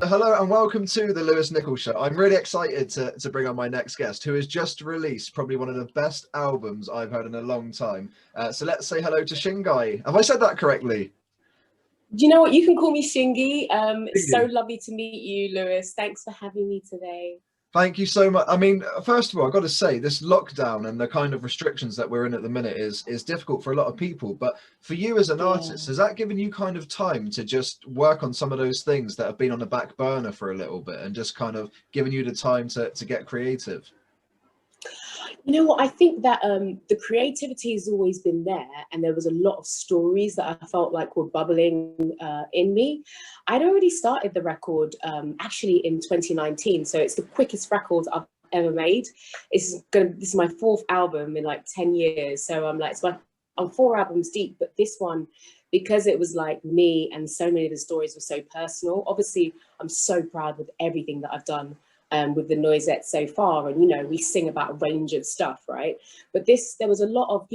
Hello and welcome to the Lewis Nichols Show. I'm really excited to bring on my next guest, who has just released probably one of the best albums I've heard in a long time. So let's say hello to Shingai. Have I said that correctly? Do you know what? You can call me Shingy. It's so lovely to meet you, Lewis. Thanks for having me today. Thank you so much. I mean, first of all, I've got to say this lockdown and the kind of restrictions that we're in at the minute is difficult for a lot of people. But for you as an artist, has that given you kind of time to just work on some of those things that have been on the back burner for a little bit and just kind of given you the time to get creative? You know what? I think that the creativity has always been there, and there was a lot of stories that I felt like were bubbling in me. I'd already started the record actually in 2019, so it's the quickest record I've ever made. This is my 4th album in like 10 years, so I'm 4 albums deep, but this one, because it was like me and so many of the stories were so personal. Obviously, I'm so proud with everything that I've done with the Noisettes so far, and we sing about a range of stuff, right? But there was a lot of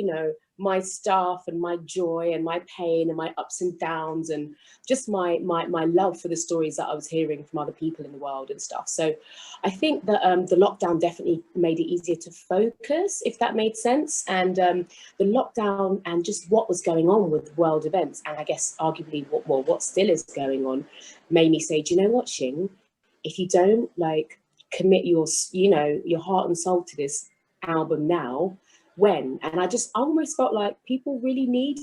my stuff and my joy and my pain and my ups and downs and just my love for the stories that I was hearing from other people in the world and stuff. So I think that the lockdown definitely made it easier to focus, if that made sense. And the lockdown and just what was going on with world events, and I guess arguably what still is going on, made me say, do you know what, Shing? If you don't commit your heart and soul to this album now, when? And I almost felt like people really need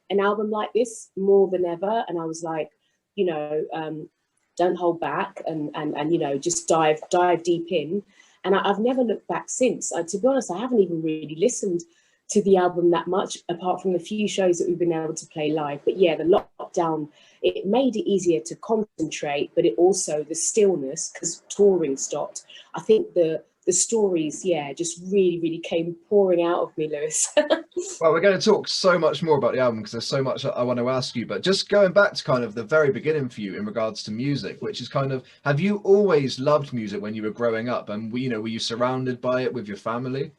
an album like this more than ever. And I was like, don't hold back and just dive deep in. And I've never looked back since. To be honest, I haven't even really listened to the album that much, apart from the few shows that we've been able to play live. But yeah, the lockdown, it made it easier to concentrate, but it also, the stillness, because touring stopped. I think the stories, just really came pouring out of me, Lewis. Well, we're going to talk so much more about the album because there's so much I want to ask you, but just going back to kind of the very beginning for you in regards to music, which is kind of, have you always loved music when you were growing up? And were you surrounded by it with your family?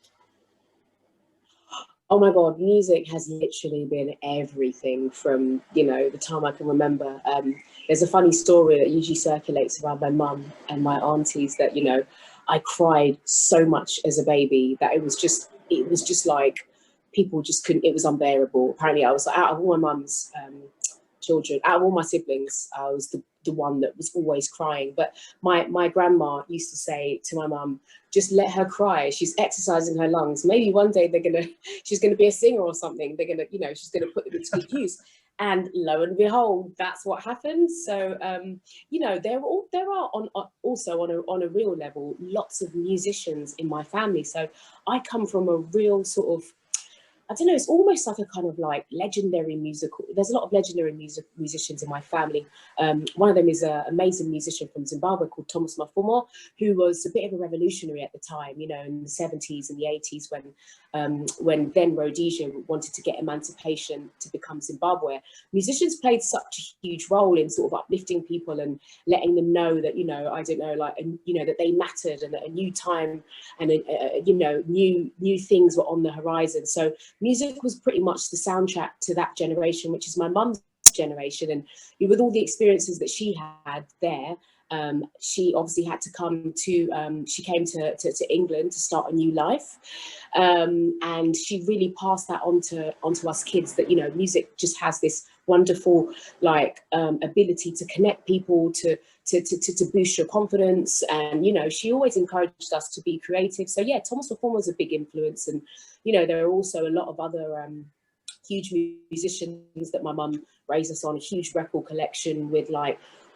Oh my God, music has literally been everything from, the time I can remember. There's a funny story that usually circulates around my mum and my aunties that, I cried so much as a baby that it was just like people just couldn't, it was unbearable. Apparently I was out of all my mum's children, out of all my siblings, I was the one that was always crying. But my grandma used to say to my mum, just let her cry. She's exercising her lungs. Maybe one day she's gonna be a singer or something. They're gonna, she's gonna put them into good use. And lo and behold, that's what happened. So, there are also on a real level, lots of musicians in my family. So I come from a real sort of, I don't know, it's almost like a kind of like legendary musical. There's a lot of legendary musicians in my family. One of them is an amazing musician from Zimbabwe called Thomas Mafumo, who was a bit of a revolutionary at the time, in the 70s and the 80s when then Rhodesia wanted to get emancipation to become Zimbabwe. Musicians played such a huge role in sort of uplifting people and letting them know that, that they mattered and that a new time and, new things were on the horizon. So music was pretty much the soundtrack to that generation, which is my mum's generation. And with all the experiences that she had there, she obviously had to she came to England to start a new life. And she really passed that onto us kids that, music just has this wonderful ability to connect people, to boost your confidence. And, she always encouraged us to be creative. So yeah, Thomas Reform was a big influence. And, there are also a lot of other huge musicians that my mum raised us on, a huge record collection with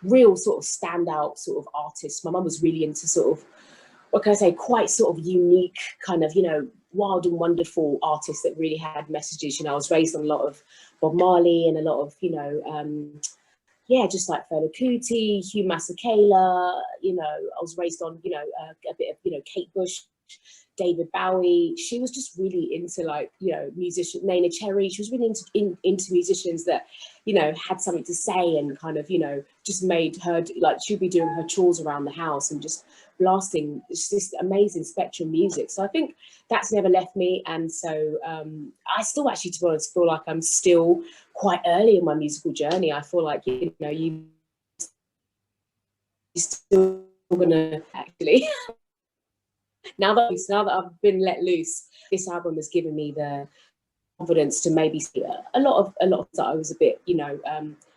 real sort of standout sort of artists. My mum was really into sort of, what can I say, quite sort of unique kind of, wild and wonderful artists that really had messages. I was raised on a lot of Bob Marley and a lot of, just like Fela Kuti, Hugh Masekela, I was raised on, a bit of, Kate Bush, David Bowie. She was just really into, like, you know, musician, Nana Cherry. She was really into musicians that, you know, had something to say and kind of, you know, just made her, like, she'd be doing her chores around the house and just blasting this amazing spectrum music. So I think that's never left me. And so I still actually, to be honest, feel like I'm still quite early in my musical journey. I feel like, you know, you're still gonna actually now that I've been let loose, this album has given me the confidence to maybe see a lot of that I was a bit, you know,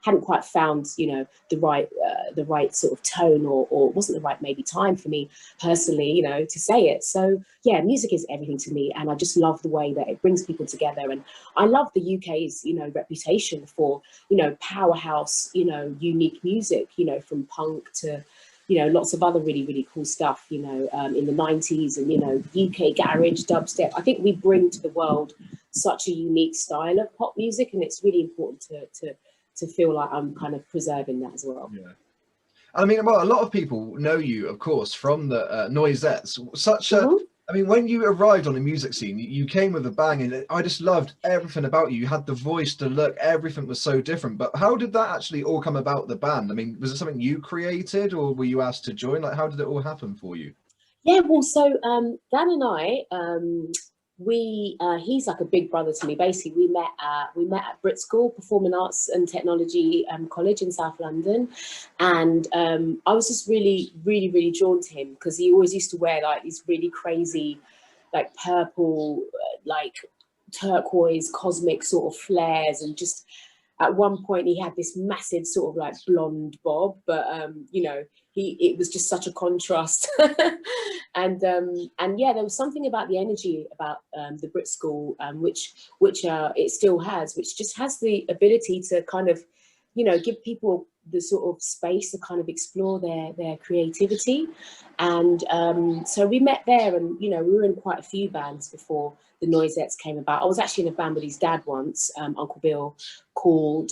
hadn't quite found, you know, the right sort of tone, or wasn't the right maybe time for me personally, you know, to say it. So yeah, music is everything to me, and I just love the way that it brings people together. And I love the UK's, you know, reputation for, you know, powerhouse, you know, unique music, you know, from punk to, you know, lots of other really, really cool stuff, you know, in the 90s, and, you know, UK garage, dubstep. I think we bring to the world such a unique style of pop music, and it's really important to feel like I'm kind of preserving that as well. Yeah. I mean, well, a lot of people know you, of course, from the Noisettes. Such a, I mean, when you arrived on the music scene, you came with a bang, and I just loved everything about you. You had the voice, the look, everything was so different. But how did that actually all come about, the band? I mean, was it something you created, or were you asked to join? Like, how did it all happen for you? Yeah, well, so Dan and I, he's like a big brother to me. Basically, we met at Brit School, Performing Arts and Technology College in South London, and I was just really, really, really drawn to him because he always used to wear like these really crazy, like purple, like turquoise, cosmic sort of flares, and just at one point he had this massive sort of like blonde bob, but you know, it was just such a contrast. And yeah, there was something about the energy about the Brit School, which it still has, which just has the ability to kind of, you know, give people the sort of space to kind of explore their creativity. And so we met there, and, you know, we were in quite a few bands before the Noisettes came about. I was actually in a band with his dad once, Uncle Bill, called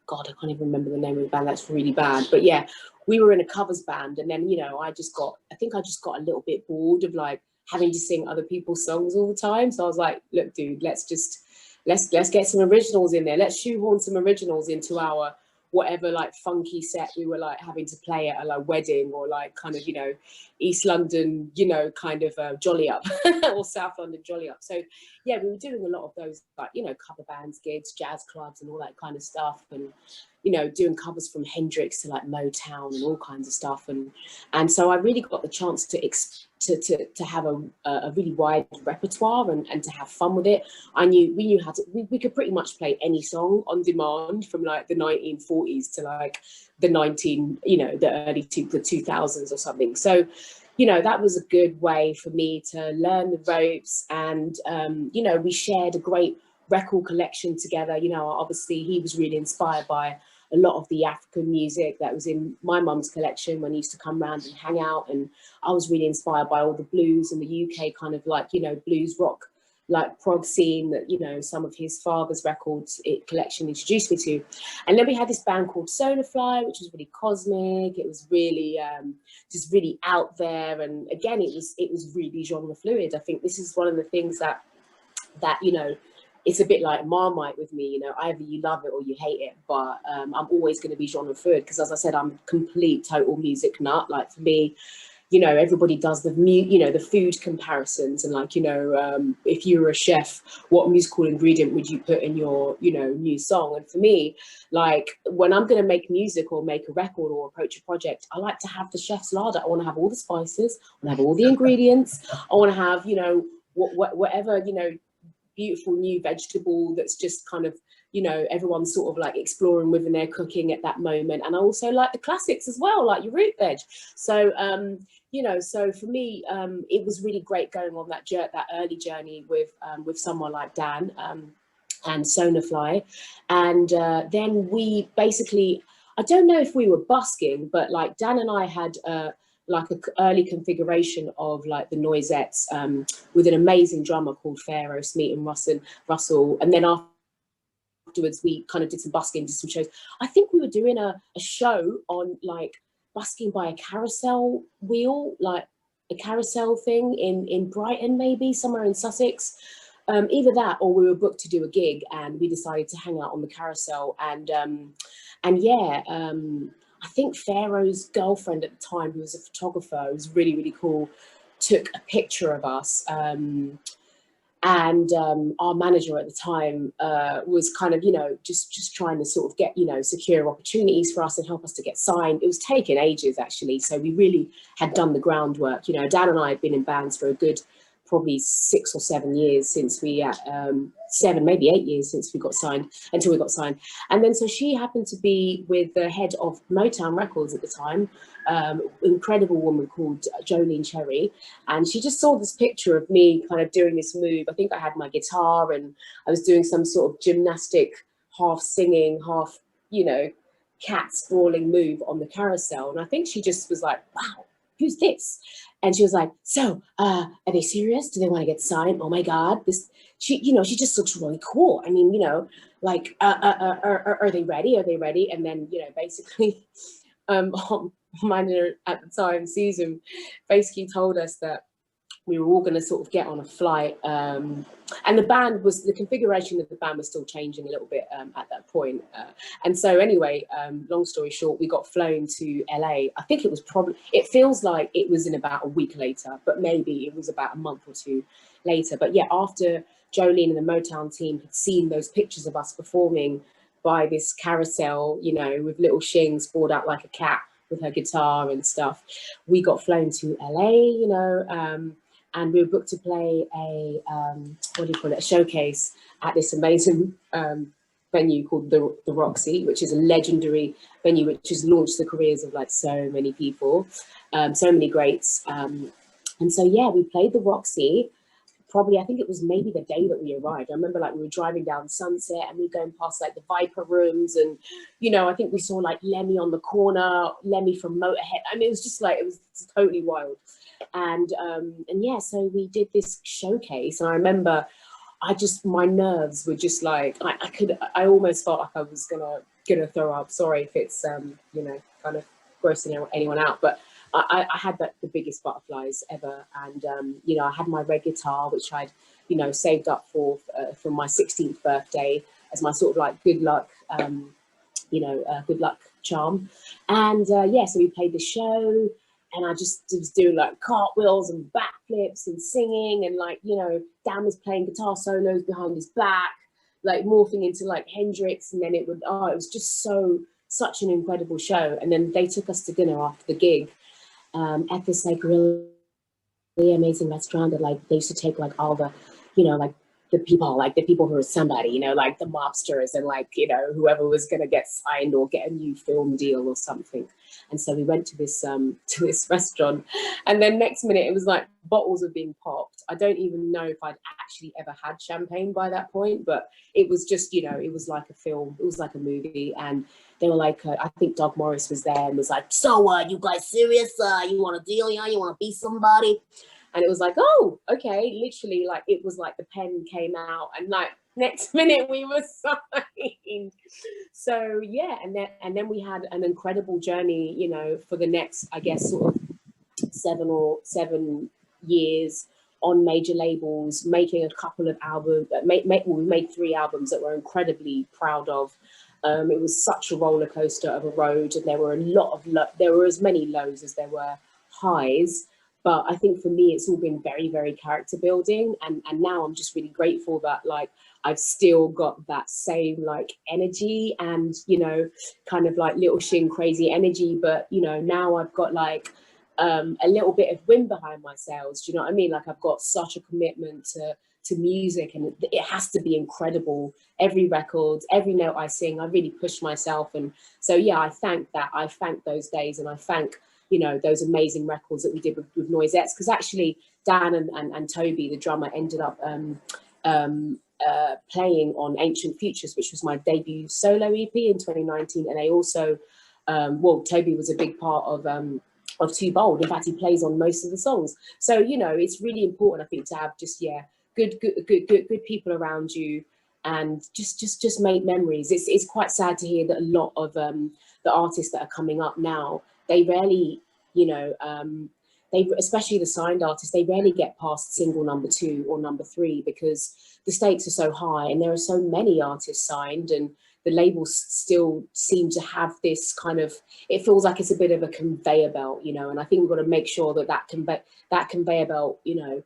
God, I can't even remember the name of the band. That's really bad. But yeah, we were in a covers band, and then, you know, I think I just got a little bit bored of like having to sing other people's songs all the time. So I was like, look, dude, let's get some originals in there. Let's shoehorn some originals into our whatever like funky set we were like having to play at a like wedding, or like kind of, you know, East London, you know, kind of jolly up or South London jolly up. So yeah, we were doing a lot of those, like, you know, cover bands, gigs, jazz clubs and all that kind of stuff, and, you know, doing covers from Hendrix to like Motown and all kinds of stuff. And so I really got the chance to have a really wide repertoire and to have fun with it. We knew how to, we could pretty much play any song on demand from like the 1940s to like the early the 2000s or something. So, you know, that was a good way for me to learn the ropes. And, you know, we shared a great record collection together. You know, obviously he was really inspired by a lot of the African music that was in my mum's collection when he used to come round and hang out. And I was really inspired by all the blues and the UK kind of like, you know, blues rock, like prog scene that, you know, some of his father's records collection introduced me to. And then we had this band called Solarfly, which was really cosmic. It was really just really out there. And again, it was really genre fluid. I think this is one of the things that, you know, it's a bit like Marmite with me, you know, either you love it or you hate it, but I'm always going to be genre fluid because, as I said, I'm a complete total music nut. Like for me, you know, everybody does the food comparisons, and like, you know, if you were a chef, what musical ingredient would you put in your, you know, new song? And for me, like when I'm going to make music or make a record or approach a project, I like to have the chef's larder. I want to have all the spices, I want to have all the ingredients, I want to have, you know, whatever, you know, beautiful new vegetable that's just kind of, you know, everyone's sort of like exploring within their cooking at that moment. And I also like the classics as well, like your root veg. So you know, so for me, it was really great going on that early journey with someone like Dan and Sonafly. And then we basically, I don't know if we were busking, but like Dan and I had like an early configuration of like the Noisettes with an amazing drummer called Pharaoh Smeaton Russell. And then afterwards we kind of did some busking, did some shows. I think we were doing a show on like busking by a carousel wheel, like a carousel thing in Brighton, maybe somewhere in Sussex. Either that, or we were booked to do a gig, and we decided to hang out on the carousel. And yeah, I think Pharaoh's girlfriend at the time, who was a photographer, who was really, really cool, took a picture of us. And our manager at the time was kind of, you know, just trying to sort of get, you know, secure opportunities for us and help us to get signed. It was taking ages, actually. So we really had done the groundwork. You know, Dan and I had been in bands for a good probably 6 or 7 years since we 7, maybe 8 years since we got signed, until we got signed. And then so she happened to be with the head of Motown Records at the time, incredible woman called Jolene Cherry, and she just saw this picture of me kind of doing this move. I think I had my guitar and I was doing some sort of gymnastic, half singing, half, you know, cat sprawling move on the carousel. And I think she just was like, wow, who's this? And she was like, so, are they serious? Do they want to get signed? Oh my God, this, she, you know, she just looks really cool. I mean, you know, like, are they ready? Are they ready? And then, you know, basically, manager at the time, Susan, basically told us that we were all going to sort of get on a flight. And the configuration of the band was still changing a little bit at that point. And so anyway, long story short, we got flown to LA. I think it feels like it was in about a week later, but maybe it was about a month or two later. But yeah, after Jolene and the Motown team had seen those pictures of us performing by this carousel, you know, with little Shing sprawled out like a cat with her guitar and stuff, we got flown to LA, you know, and we were booked to play a, a showcase at this amazing venue called the Roxy, which is a legendary venue which has launched the careers of like so many people, so many greats. And so, yeah, we played the Roxy. Probably, I think it was maybe the day that we arrived. I remember like we were driving down Sunset and we were going past like the Viper rooms, and, you know, I think we saw like Lemmy on the corner, Lemmy from Motorhead. I mean, it was just like, it was totally wild. And yeah, so we did this showcase, and I remember my nerves were just like, I almost felt like I was gonna throw up. Sorry if it's you know, kind of grossing anyone out, but I had the biggest butterflies ever. And you know, I had my red guitar, which I'd, you know, saved up for my 16th birthday as my sort of like good luck, you know, good luck charm. And yeah, so we played the show. And I just was doing like cartwheels and backflips and singing, and like, you know, Dan was playing guitar solos behind his back, like morphing into like Hendrix. And then it was just such an incredible show. And then they took us to dinner after the gig at this like really amazing restaurant that like they used to take like all the, you know, like the people who are somebody, you know, like the mobsters and like, you know, whoever was going to get signed or get a new film deal or something. And so we went to this restaurant, and then next minute it was like bottles were being popped. I don't even know if I'd actually ever had champagne by that point, but it was just, you know, it was like a film, it was like a movie. And they were like, I think Doug Morris was there and was like, so you guys serious? You want a deal? Yeah, you want to be somebody? And it was like, oh, okay, literally, like it was like the pen came out, and like next minute we were signed. So yeah, and then we had an incredible journey, you know, for the next, I guess, sort of 7 years on major labels, making a couple of albums. We made 3 albums that we're incredibly proud of. It was such a roller coaster of a road, and there were there were as many lows as there were highs. But I think for me, it's all been very, very character building. And now I'm just really grateful that like I've still got that same like energy and, you know, kind of like little Shing crazy energy. But, you know, now I've got like a little bit of wind behind my sails. Do you know what I mean? Like I've got such a commitment to music, and it has to be incredible. Every record, every note I sing, I really push myself. And so, yeah, I thank those days, and I thank, you know, those amazing records that we did with Noisettes, because actually Dan and Toby, the drummer, ended up playing on Ancient Futures, which was my debut solo EP in 2019. And they also, Toby was a big part of Too Bold. In fact, he plays on most of the songs. So, you know, it's really important, I think, to have just, yeah, good people around you, and just make memories. It's quite sad to hear that a lot of the artists that are coming up now, they rarely, you know, they, especially the signed artists, they rarely get past single number 2 or number 3 because the stakes are so high and there are so many artists signed, and the labels still seem to have this kind of, it feels like it's a bit of a conveyor belt, you know, and I think we've got to make sure that that conveyor belt, you know,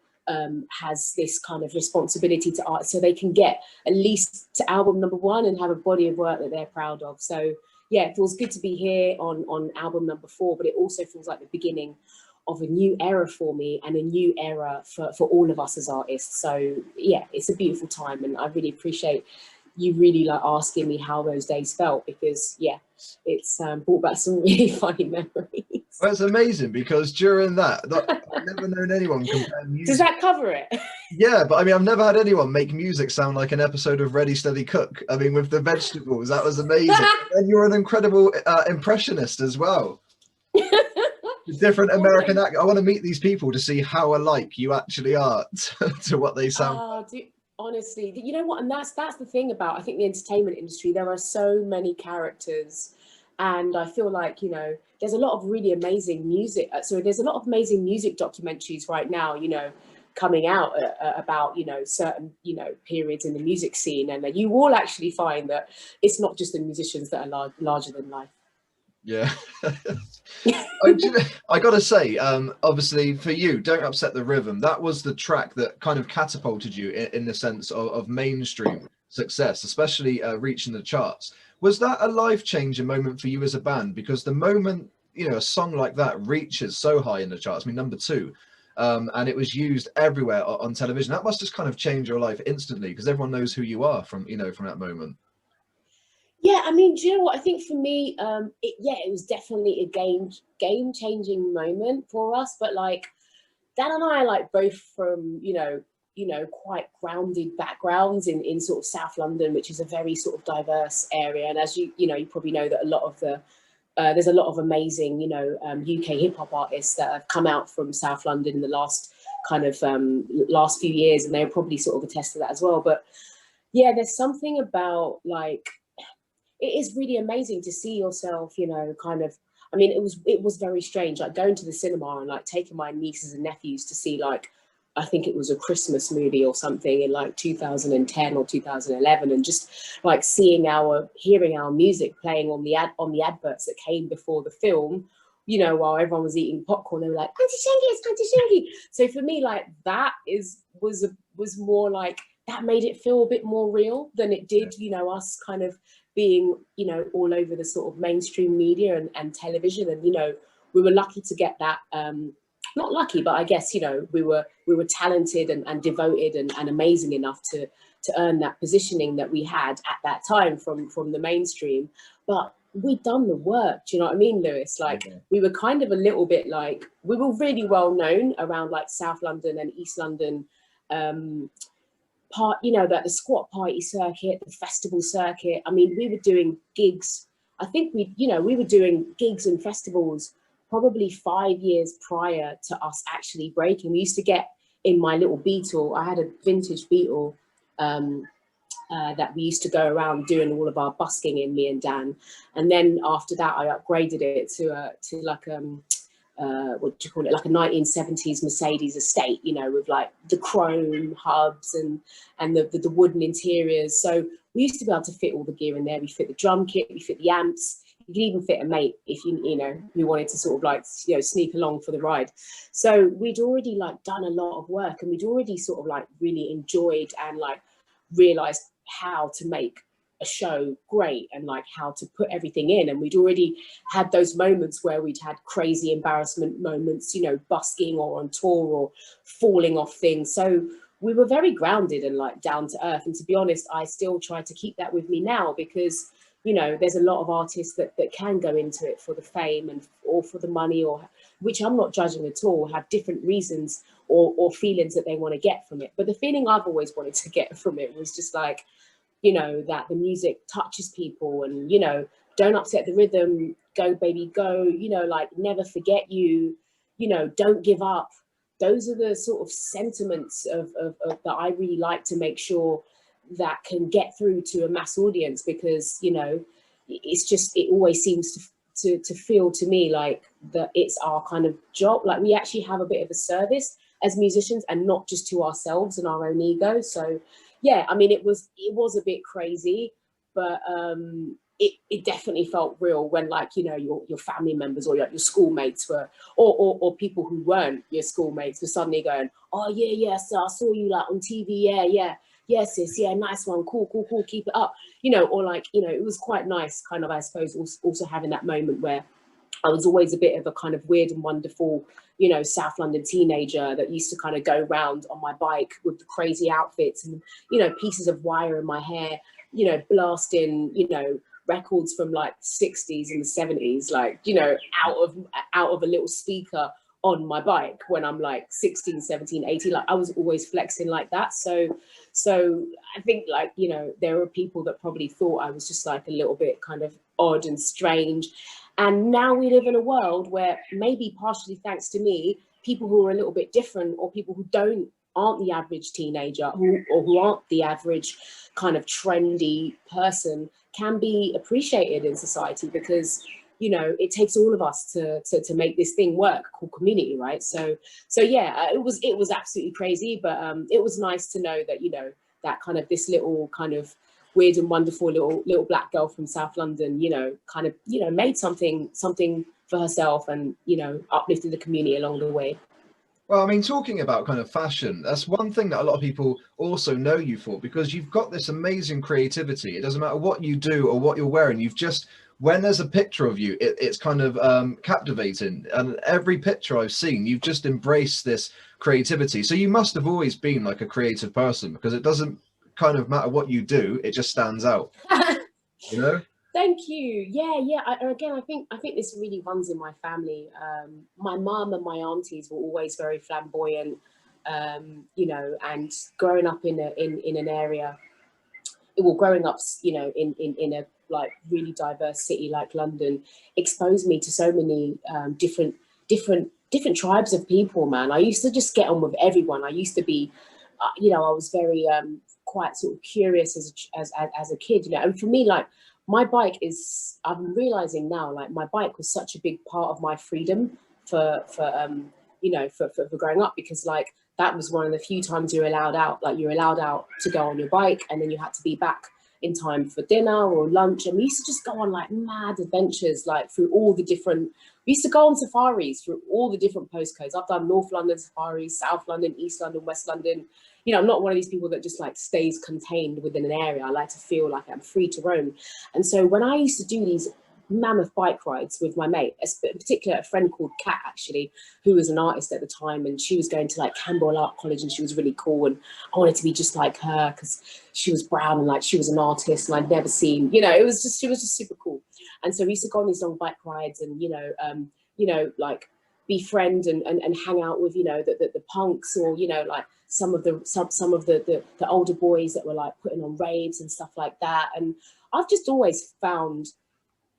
has this kind of responsibility to art, so they can get at least to album number 1 and have a body of work that they're proud of. So yeah, it feels good to be here on album number 4, but it also feels like the beginning of a new era for me and a new era for all of us as artists. So yeah, it's a beautiful time, and I really appreciate you really like asking me how those days felt, because yeah, it's brought back some really funny memories. Well, it's amazing because during that I've never known anyone compare music. Does that cover it? Yeah, but I mean, I've never had anyone make music sound like an episode of Ready Steady Cook. I mean, with the vegetables, that was amazing. And you're an incredible impressionist as well. Different American act. I want to meet these people to see how alike you actually are to what they sound like. Honestly, you know what, and that's the thing about, I think, the entertainment industry. There are so many characters, and I feel like, you know, there's a lot of really amazing music. So there's a lot of amazing music documentaries right now, you know, coming out about, you know, certain, you know, periods in the music scene, and you will actually find that it's not just the musicians that are larger than life. Yeah. I gotta say, obviously for you, Don't Upset the Rhythm, that was the track that kind of catapulted you in the sense of mainstream success, especially reaching the charts. Was that a life-changing moment for you as a band? Because the moment, you know, a song like that reaches so high in the charts, I mean, number 2, and it was used everywhere on television, that must just kind of change your life instantly, because everyone knows who you are from, you know, from that moment. Yeah, I mean, do you know what? I think for me, it was definitely a game-changing moment for us. But like, Dan and I are like both from, you know, quite grounded backgrounds in sort of South London, which is a very sort of diverse area. And as you know, you probably know that a lot of the there's a lot of amazing, you know, UK hip hop artists that have come out from South London in the last kind of last few years, and they'll probably sort of attest to that as well. But yeah, there's something about like, it is really amazing to see yourself, you know, kind of, I mean, it was very strange, like going to the cinema and like taking my nieces and nephews to see, like, I think it was a Christmas movie or something in like 2010 or 2011, and just like hearing our music playing on the adverts that came before the film, you know, while everyone was eating popcorn, they were like, Auntie Shingy, it's Auntie Shingy. So for me, like, that was more like, that made it feel a bit more real than it did, you know, us kind of being, you know, all over the sort of mainstream media and television. And, you know, we were lucky to get that, not lucky, but I guess, you know, we were talented and devoted and amazing enough to earn that positioning that we had at that time from the mainstream. But we'd done the work, do you know what I mean, Lewis? Like, we were kind of a little bit like, we were really well known around like South London and East London, you know, that the squat party circuit, the festival circuit. I mean, we were doing gigs. I think we were doing gigs and festivals probably 5 years prior to us actually breaking. We used to get in my little Beetle. I had a vintage Beetle that we used to go around doing all of our busking in, me and Dan. And then after that, I upgraded it to like what do you call it, like a 1970s Mercedes estate, you know, with like the chrome hubs and the wooden interiors. So we used to be able to fit all the gear in there. We fit the drum kit, we fit the amps. You could even fit a mate if you know, who wanted to sort of like, you know, sneak along for the ride. So we'd already like done a lot of work, and we'd already sort of like really enjoyed and like realized how to make a show great and like how to put everything in. And we'd already had those moments where we'd had crazy embarrassment moments, you know, busking or on tour or falling off things. So we were very grounded and like down to earth. And to be honest, I still try to keep that with me now, because, you know, there's a lot of artists that can go into it for the fame or for the money, or which I'm not judging at all, have different reasons or feelings that they want to get from it. But the feeling I've always wanted to get from it was just like, you know, that the music touches people, and, you know, don't upset the rhythm, go baby go, you know, like never forget you, you know, don't give up. Those are the sort of sentiments of that I really like to make sure that can get through to a mass audience, because, you know, it's just, it always seems to feel to me like that it's our kind of job, like we actually have a bit of a service as musicians and not just to ourselves and our own ego. So yeah, I mean, it was a bit crazy, but it definitely felt real when, like, you know, your family members or your schoolmates were, or people who weren't your schoolmates were suddenly going, oh yeah, so I saw you like on TV, yeah, sis, yeah, nice one, cool, keep it up, you know, or like, you know, it was quite nice, kind of, I suppose, also having that moment where I was always a bit of a kind of weird and wonderful, you know, South London teenager that used to kind of go round on my bike with the crazy outfits and, you know, pieces of wire in my hair, you know, blasting, you know, records from like the 60s and the 70s, like, you know, out of a little speaker on my bike when I'm like 16, 17, 18. Like I was always flexing like that. So I think, like, you know, there were people that probably thought I was just like a little bit kind of odd and strange. And now we live in a world where, maybe partially thanks to me, people who are a little bit different, or people who aren't the average teenager, who aren't the average kind of trendy person, can be appreciated in society, because, you know, it takes all of us to make this thing work called community, right? So yeah, it was absolutely crazy, but it was nice to know that, you know, that kind of this little kind of weird and wonderful little black girl from South London, you know, kind of, you know, made something for herself and, you know, uplifted the community along the way. Well, I mean, talking about kind of fashion, that's one thing that a lot of people also know you for, because you've got this amazing creativity. It doesn't matter what you do or what you're wearing. You've just, when there's a picture of you, it's kind of captivating. And every picture I've seen, you've just embraced this creativity. So you must have always been like a creative person, because it doesn't kind of matter what you do, it just stands out, you know? Thank you. Yeah. Again, I think this really runs in my family. My mum and my aunties were always very flamboyant, you know, and growing up in an area, well, growing up, you know, in a like really diverse city like London, exposed me to so many different tribes of people. Man, I used to just get on with everyone. I used to be, you know, I was very quite sort of curious as a kid, you know. And for me, like, my bike is, I'm realizing now, like, my bike was such a big part of my freedom for you know, for growing up, because like that was one of the few times you're allowed out, like you're allowed out to go on your bike, and then you had to be back in time for dinner or lunch. And we used to just go on like mad adventures, like through all the different, we used to go on safaris through all the different postcodes. I've done North London safaris, South London, East London, West London. You know, I'm not one of these people that just like stays contained within an area. I like to feel like I'm free to roam. And so when I used to do these mammoth bike rides with my mate, in particular a friend called Kat, actually, who was an artist at the time, and she was going to like Campbell Art College, and she was really cool, and I wanted to be just like her because she was brown and like she was an artist, and I'd never seen, you know, she was just super cool. And so we used to go on these long bike rides, and you know, like befriend and hang out with, you know, the punks, or, you know, like some of the older boys that were like putting on raves and stuff like that. And I've just always found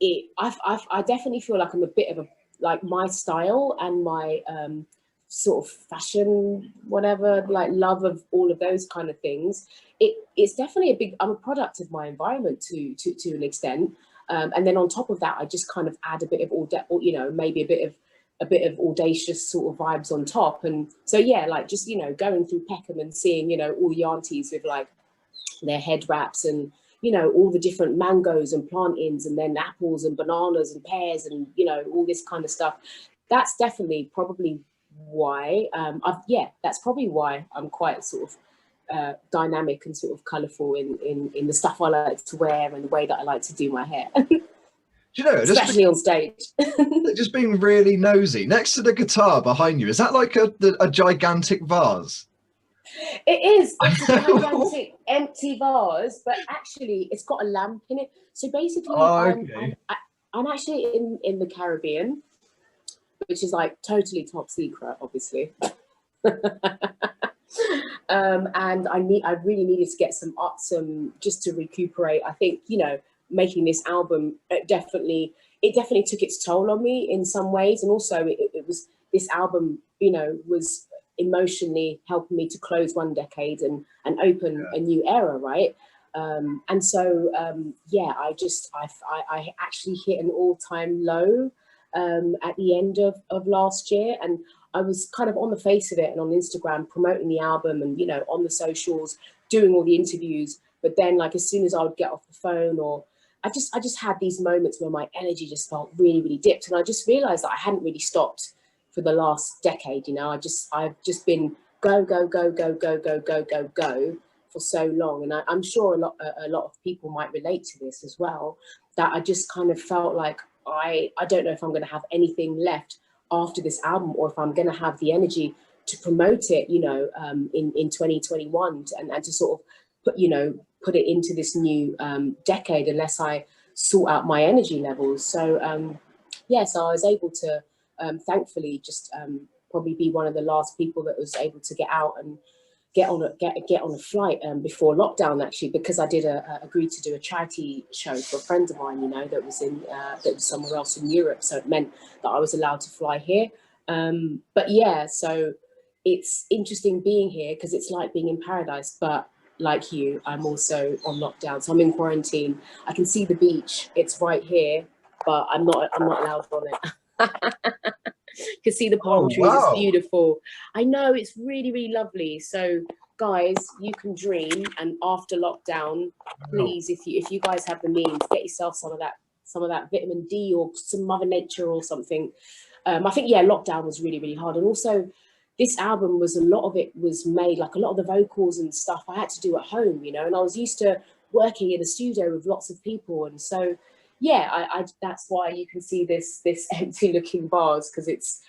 it, I definitely feel like I'm a bit of a, like, my style and my sort of fashion, whatever, like love of all of those kind of things. It's definitely I'm a product of my environment to an extent. And then on top of that, I just kind of add a bit of you know, maybe a bit of audacious sort of vibes on top. And so, yeah, like just, you know, going through Peckham and seeing, you know, all the aunties with like their head wraps and, you know, all the different mangoes and plantains, and then apples and bananas and pears and, you know, all this kind of stuff. That's definitely probably why, that's probably why I'm quite sort of dynamic and sort of colourful in the stuff I like to wear and the way that I like to do my hair. Do you know, especially on stage. Just being really nosy, next to the guitar behind you, is that like a gigantic vase? It is. It's a gigantic empty vase, but actually it's got a lamp in it. So basically, okay. I'm actually in the Caribbean, which is like totally top secret, obviously. And I really needed to get some just to recuperate. I think, you know, making this album, it definitely took its toll on me in some ways, and also it was, this album, you know, was emotionally helping me to close one decade and open a new era, right? And so, yeah, I actually hit an all-time low at the end of last year. And I was kind of on the face of it and on Instagram promoting the album and, you know, on the socials, doing all the interviews. But then, like, as soon as I would get off the phone, or I just had these moments where my energy just felt really, really dipped. And I just realized that I hadn't really stopped for the last decade. You know, I've just been go, go, go, go, go, go, go, go, go for so long. And I'm sure a lot of people might relate to this as well, that I just kind of felt like I don't know if I'm going to have anything left after this album, or if I'm going to have the energy to promote it, you know, in 2021, and to sort of put it into this new decade, unless I sort out my energy levels. So yeah, so I was able to thankfully just probably be one of the last people that was able to get out and get on a flight before lockdown, actually, because I did agreed to do a charity show for a friend of mine, you know, that was somewhere else in Europe. So it meant that I was allowed to fly here. But yeah, so it's interesting being here because it's like being in paradise. But like you, I'm also on lockdown, so I'm in quarantine. I can see the beach; it's right here, but I'm not allowed on it. Can see the palm trees. Wow. It's beautiful. I know, it's really, really lovely. So guys, you can dream, and after lockdown, please, if you guys have the means, get yourself some of that vitamin D or some Mother Nature or something. I think, yeah, lockdown was really, really hard. And also this album was, a lot of it was made, like a lot of the vocals and stuff I had to do at home, you know, and I was used to working in a studio with lots of people. And so yeah, I that's why you can see this empty looking bars, because it's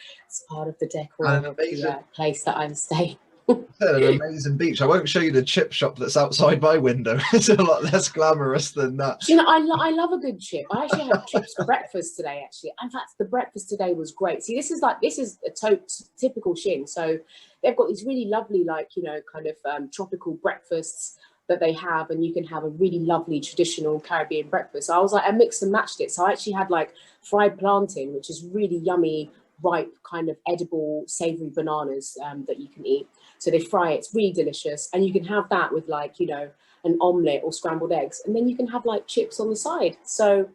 part of the decor of the place that I'm staying. An amazing beach. I won't show you the chip shop that's outside my window. It's a lot less glamorous than that. You know, I love a good chip. I actually had chips for breakfast today, actually. In fact, the breakfast today was great. See, this is a typical Shin. So they've got these really lovely, like, you know, kind of tropical breakfasts that they have, and you can have a really lovely traditional Caribbean breakfast. So I was like, I mixed and matched it. So I actually had like fried plantain, which is really yummy, ripe, kind of edible, savory bananas that you can eat. So they fry it, it's really delicious. And you can have that with, like, you know, an omelette or scrambled eggs. And then you can have like chips on the side. So,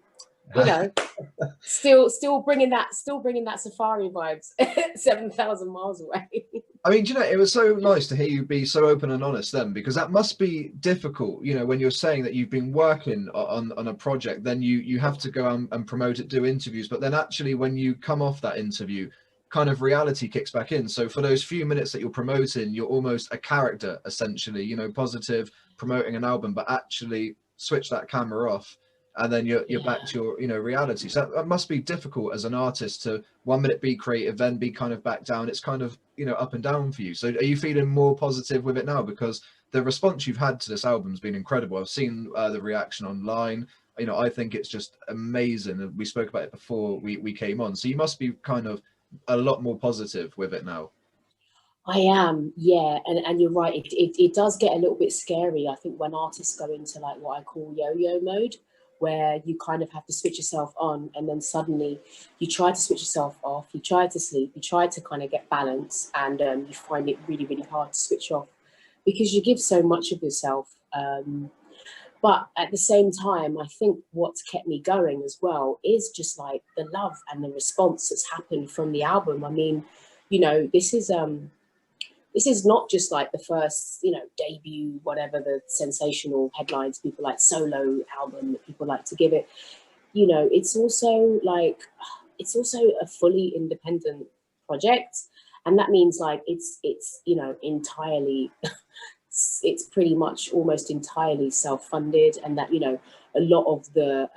you know, still bringing that safari vibes 7,000 miles away. I mean, do you know, it was so nice to hear you be so open and honest then, because that must be difficult, you know, when you're saying that you've been working on a project, then you have to go and promote it, do interviews, but then actually when you come off that interview, kind of reality kicks back in. So for those few minutes that you're promoting, you're almost a character, essentially, you know, positive, promoting an album, but actually switch that camera off, and then you're back to your, you know, reality. So that must be difficult as an artist to 1 minute be creative, then be kind of back down. It's kind of, you know, up and down for you. So are you feeling more positive with it now? Because the response you've had to this album has been incredible. I've seen the reaction online. You know, I think it's just amazing. We spoke about it before we came on. So you must be kind of a lot more positive with it now. I am, yeah, and you're right. It does get a little bit scary, I think, when artists go into like what I call yo-yo mode, where you kind of have to switch yourself on, and then suddenly you try to switch yourself off, you try to sleep, you try to kind of get balance, and you find it really, really hard to switch off because you give so much of yourself. But at the same time, I think what's kept me going as well is just like the love and the response that's happened from the album. I mean, you know, this is not just like the first, you know, debut, whatever the sensational headlines people like, solo album that people like to give it. You know, it's also a fully independent project, and that means like it's you know, entirely it's pretty much almost entirely self-funded, and that, you know, a lot of the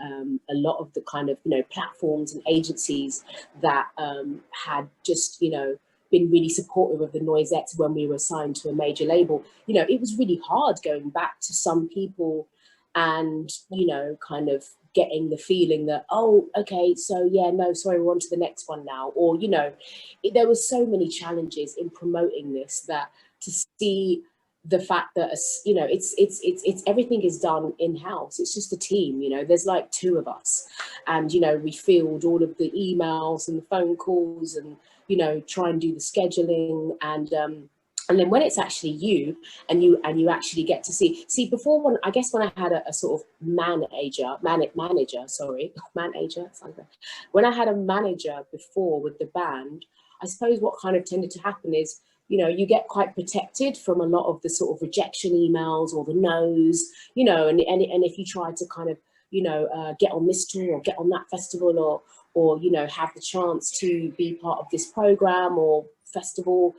kind of, you know, platforms and agencies that had just, you know, been really supportive of the Noisettes when we were signed to a major label. You know, it was really hard going back to some people and, you know, kind of getting the feeling that, oh, okay, so yeah, no, sorry, we're on to the next one now. Or, you know, there were so many challenges in promoting this, that to see the fact that, you know, it's everything is done in-house. It's just a team, you know, there's like 2 of us, and, you know, we field all of the emails and the phone calls, and, you know, try and do the scheduling, and And then when it's actually you, and you actually get to see before, when I guess when I had a sort of manager, when I had a manager before with the band, I suppose what kind of tended to happen is, you know, you get quite protected from a lot of the sort of rejection emails or the no's, you know, and if you try to kind of, you know, get on this tour or get on that festival, or you know, have the chance to be part of this program or festival,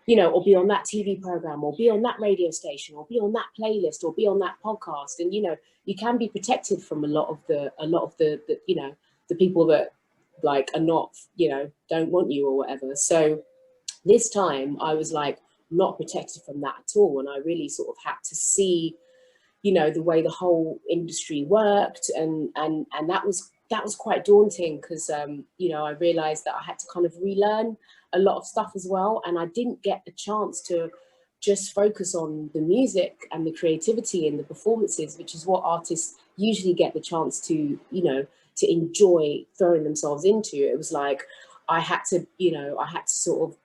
you know, or be on that TV program, or be on that radio station, or be on that playlist, or be on that podcast. And, you know, you can be protected from a lot of the you know, the people that like are not, you know, don't want you or whatever. So this time I was like not protected from that at all. And I really sort of had to see, you know, the way the whole industry worked. And that was quite daunting, because, you know, I realized that I had to kind of relearn a lot of stuff as well. And I didn't get the chance to just focus on the music and the creativity and the performances, which is what artists usually get the chance to, you know, to enjoy throwing themselves into. It was like, I had to sort of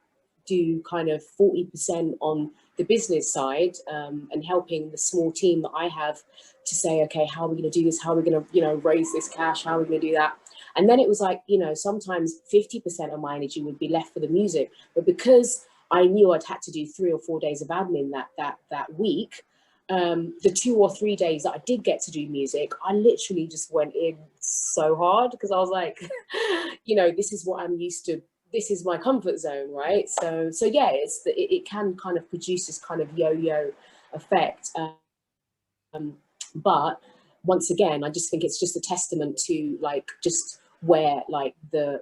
do kind of 40% on the business side, and helping the small team that I have to say, okay, how are we going to do this? How are we going to, you know, raise this cash? How are we going to do that? And then it was like, you know, sometimes 50% of my energy would be left for the music. But because I knew I'd had to do 3 or 4 days of admin that week, the 2 or 3 days that I did get to do music, I literally just went in so hard, because I was like, you know, this is what I'm used to. This is my comfort zone, right? So yeah, it can kind of produce this kind of yo-yo effect. But once again, I just think it's just a testament to like just where the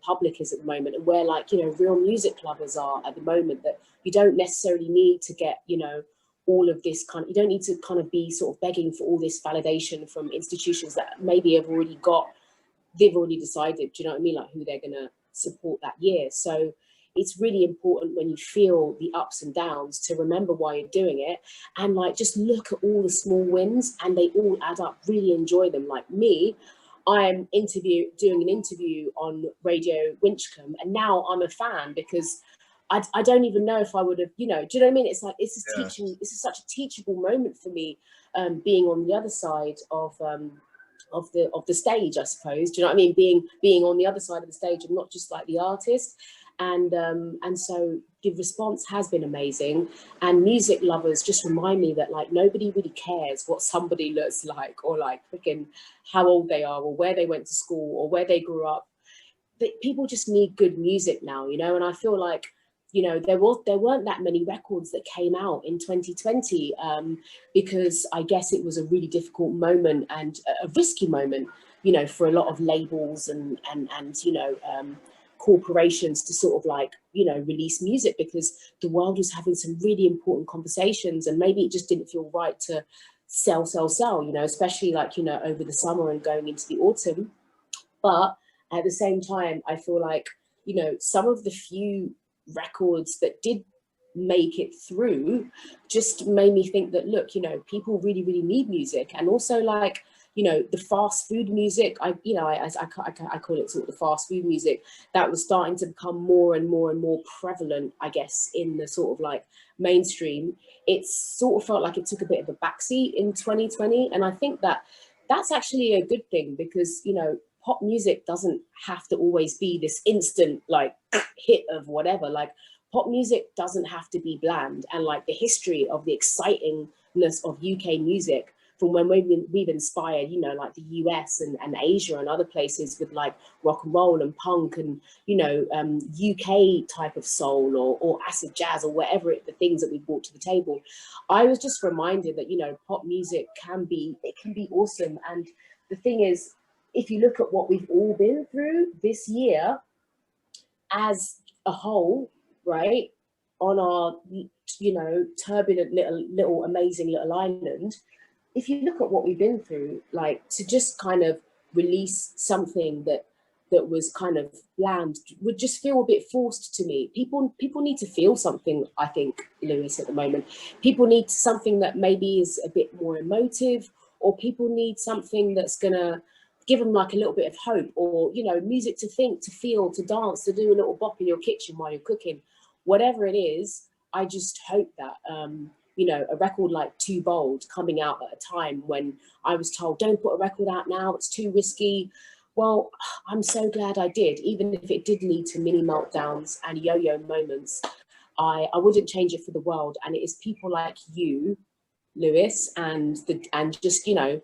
public is at the moment, and where, like, you know, real music lovers are at the moment, that you don't necessarily need to get, you know, all of this kind of, you don't need to kind of be sort of begging for all this validation from institutions that maybe they've already decided, do you know what I mean, like who they're gonna support that year. So it's really important, when you feel the ups and downs, to remember why you're doing it, and like just look at all the small wins, and they all add up. Really enjoy them. Like me, I'm doing an interview on Radio Winchcombe, and now I'm a fan, because I don't even know if I would have, you know, do you know what I mean? It's like, it's just teaching. This is such a teachable moment for me, being on the other side of the stage, I suppose. Do you know what I mean? Being on the other side of the stage, and not just like the artist. And so the response has been amazing. And music lovers just remind me that, like, nobody really cares what somebody looks like, or like freaking how old they are, or where they went to school, or where they grew up. People just need good music now, you know. And I feel like, you know, there weren't that many records that came out in 2020, because I guess it was a really difficult moment, and a risky moment, you know, for a lot of labels and you know, corporations to sort of like, you know, release music, because the world was having some really important conversations, and maybe it just didn't feel right to sell, you know, especially like, you know, over the summer and going into the autumn. But at the same time, I feel like, you know, some of the few records that did make it through just made me think that, look, you know, people really, really need music. And also, like, you know, the fast food music, I call it sort of the fast food music that was starting to become more and more and more prevalent, I guess, in the sort of like mainstream. It sort of felt like it took a bit of a backseat in 2020. And I think that that's actually a good thing, because, you know, pop music doesn't have to always be this instant like hit of whatever. Like, pop music doesn't have to be bland. And like the history of the excitingness of UK music, from when we've inspired, you know, like the US and Asia and other places with like rock and roll and punk and, you know, UK type of soul or acid jazz or whatever the things that we brought to the table. I was just reminded that, you know, pop music can be awesome. And the thing is, if you look at what we've all been through this year as a whole, right, on our, you know, turbulent little amazing little island, if you look at what we've been through, like, to just kind of release something that was kind of bland would just feel a bit forced to me. People need to feel something, I think, Lewis, at the moment. People need something that maybe is a bit more emotive, or people need something that's gonna give them like a little bit of hope, or, you know, music to think, to feel, to dance, to do a little bop in your kitchen while you're cooking. Whatever it is, I just hope that, you know, a record like Too Bold coming out at a time when I was told, don't put a record out now, it's too risky. Well, I'm so glad I did, even if it did lead to mini meltdowns and yo-yo moments. I wouldn't change it for the world. And it is people like you, Lewis, and just, you know,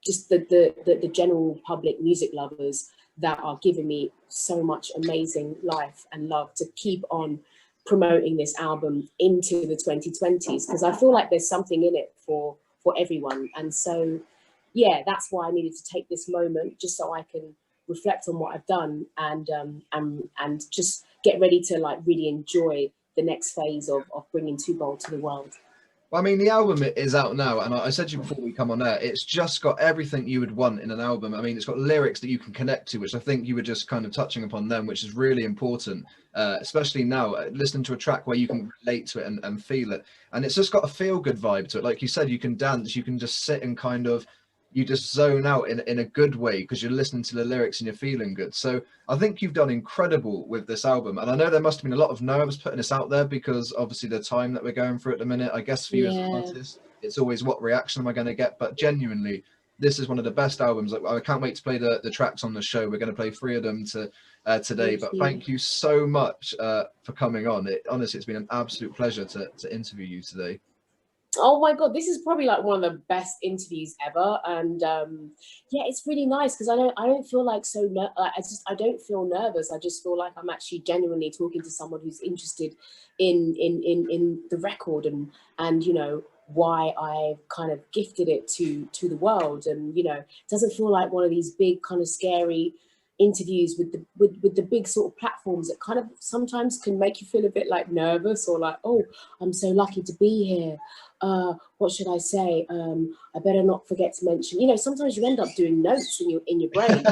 just the general public music lovers that are giving me so much amazing life and love to keep on promoting this album into the 2020s, because I feel like there's something in it for everyone. And so, yeah, that's why I needed to take this moment, just so I can reflect on what I've done and just get ready to like really enjoy the next phase of bringing Too Bold to the world. Well, I mean, the album is out now, and I said to you before we come on air, it's just got everything you would want in an album. I mean, it's got lyrics that you can connect to, which I think you were just kind of touching upon them, which is really important, especially now, listening to a track where you can relate to it and feel it. And it's just got a feel-good vibe to it. Like you said, you can dance, you can just sit and kind of, you just zone out in a good way because you're listening to the lyrics and you're feeling good. So I think you've done incredible with this album. And I know there must have been a lot of nerves putting this out there because obviously the time that we're going through at the minute, I guess for you as an artist, it's always what reaction am I going to get? But genuinely, this is one of the best albums. I can't wait to play the tracks on the show. We're going to play 3 of them today. Thank you so much for coming on. Honestly, it's been an absolute pleasure to interview you today. Oh my God, this is probably like one of the best interviews ever. And yeah, it's really nice because I don't feel like I don't feel nervous. I just feel like I'm actually genuinely talking to someone who's interested in the record and you know, why I kind of gifted it to the world. And you know, it doesn't feel like one of these big kind of scary interviews with the big sort of platforms that kind of sometimes can make you feel a bit like nervous or like, oh, I'm so lucky to be here. What should I say? I better not forget to mention, you know, sometimes you end up doing notes in your brain.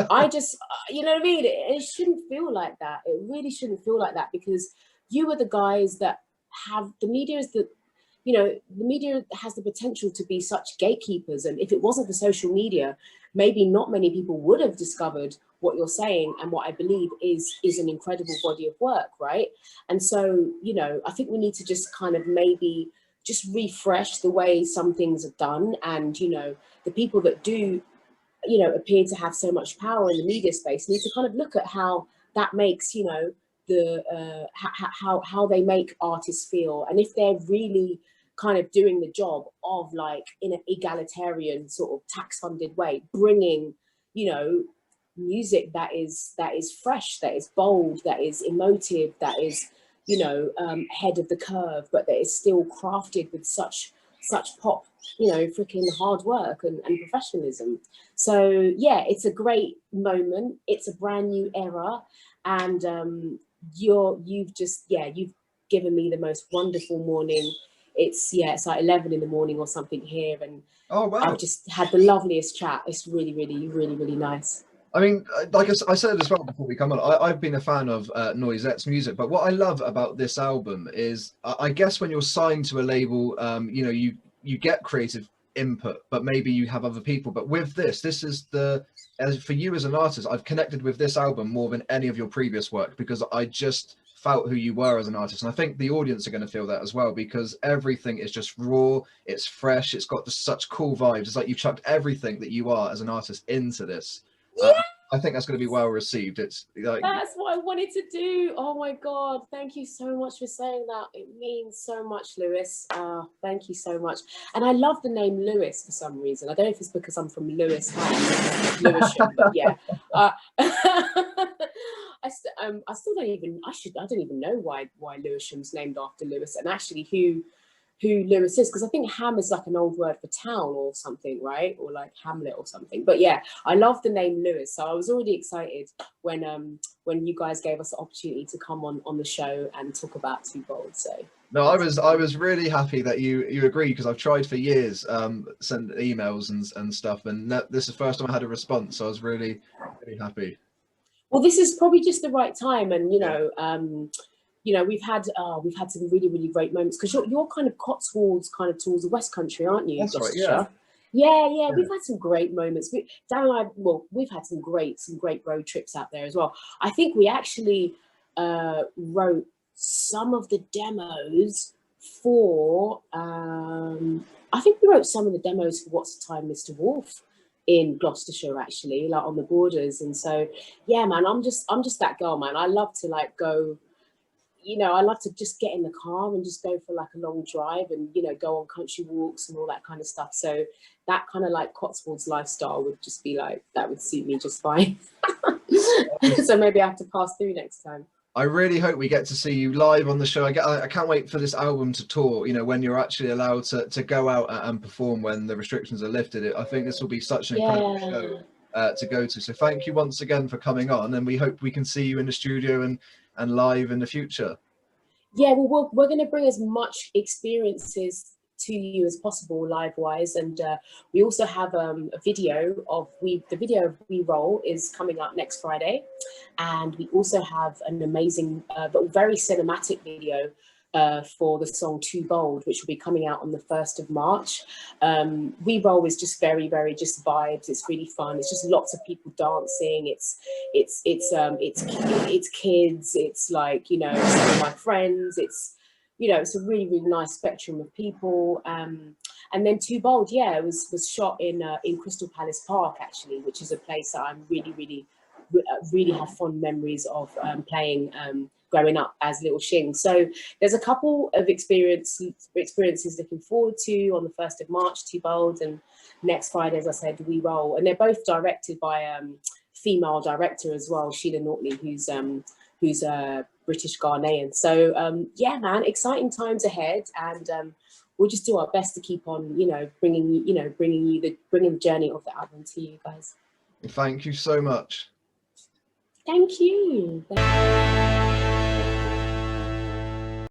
I just, you know what I mean? It shouldn't feel like that. It really shouldn't feel like that, because you are the guys that have, the media is the, you know, the media has the potential to be such gatekeepers. And if it wasn't for social media, maybe not many people would have discovered what you're saying and what I believe is an incredible body of work, right? And so, you know, I think we need to just kind of maybe just refresh the way some things are done. And, you know, the people that do, you know, appear to have so much power in the media space need to kind of look at how that makes, you know, the how they make artists feel. And if they're really kind of doing the job of, like, in an egalitarian sort of tax funded way, bringing, you know, music that is fresh, that is bold, that is emotive, that is, you know, ahead of the curve, but that is still crafted with such pop, you know, freaking hard work and professionalism. So yeah, it's a great moment. It's a brand new era, and you've given me the most wonderful morning. It's like 11 in the morning or something here, and oh wow, I've just had the loveliest chat. It's really, really, really, really nice. I mean, like I said as well before we come on, I've been a fan of Noisettes music, but what I love about this album is, I guess when you're signed to a label, you know, you get creative input, but maybe you have other people. But with this is for you as an artist, I've connected with this album more than any of your previous work, because I just felt who you were as an artist. And I think the audience are going to feel that as well, because everything is just raw, it's fresh, it's got such cool vibes. It's like you chucked everything that you are as an artist into this. I think that's going to be well received. It's like, that's what I wanted to do. Oh my God, thank you so much for saying that. It means so much, Lewis. Thank you so much. And I love the name Lewis for some reason. I don't know if it's because I'm from Lewis, Lewisham, but yeah. I don't even know why Lewisham's named after Lewis, and actually who Lewis is, because I think Ham is like an old word for town or something, right? Or like Hamlet or something. But yeah, I love the name Lewis. So I was already excited when you guys gave us the opportunity to come on the show and talk about Too Bold. So no, I was really happy that you agreed, because I've tried for years, send emails and stuff, and this is the first time I had a response. So I was really, really happy. Well, this is probably just the right time, and you know, we've had some really, really great moments, because you're kind of Cotswolds, kind of towards the West Country, aren't you? That's right, yeah. Yeah, we've had some great moments. Dan and I, we've had some great road trips out there as well. I think we actually wrote some of the demos for, I think we wrote some of the demos for What's the Time, Mr. Wolf in Gloucestershire, actually, like on the borders. And so, yeah, man, I'm just that girl, man. I love to like go, you know, I love to just get in the car and just go for like a long drive and, you know, go on country walks and all that kind of stuff. So that kind of like Cotswolds lifestyle would just be like, that would suit me just fine. So maybe I have to pass through next time. I really hope we get to see you live on the show. I can't wait for this album to tour, you know, when you're actually allowed to go out and perform when the restrictions are lifted. I think this will be such an incredible show to go to. So thank you once again for coming on, and we hope we can see you in the studio and live in the future. Yeah, well, we're going to bring as much experiences to you as possible live wise, and we also have a video of the video of We Roll is coming up next Friday, and we also have an amazing but very cinematic video for the song Too Bold, which will be coming out on the 1st of March. We Roll is just very just vibes. It's really fun. It's just lots of people dancing. It's kids. It's like, you know, some of my friends. It's, you know, it's a really nice spectrum of people. And then Too Bold, yeah, it was shot in Crystal Palace Park, actually, which is a place that I'm really have fond memories of playing growing up as little Shing. So there's a couple of experiences looking forward to on the 1st of March, Too Bold, and next Friday, as I said, We Roll. And they're both directed by a female director as well, Sheila Nortley, who's British Ghanaian. So yeah, man, exciting times ahead, and we'll just do our best to keep on, you know, bringing the journey of the album to you guys. Thank you so much. Thank you.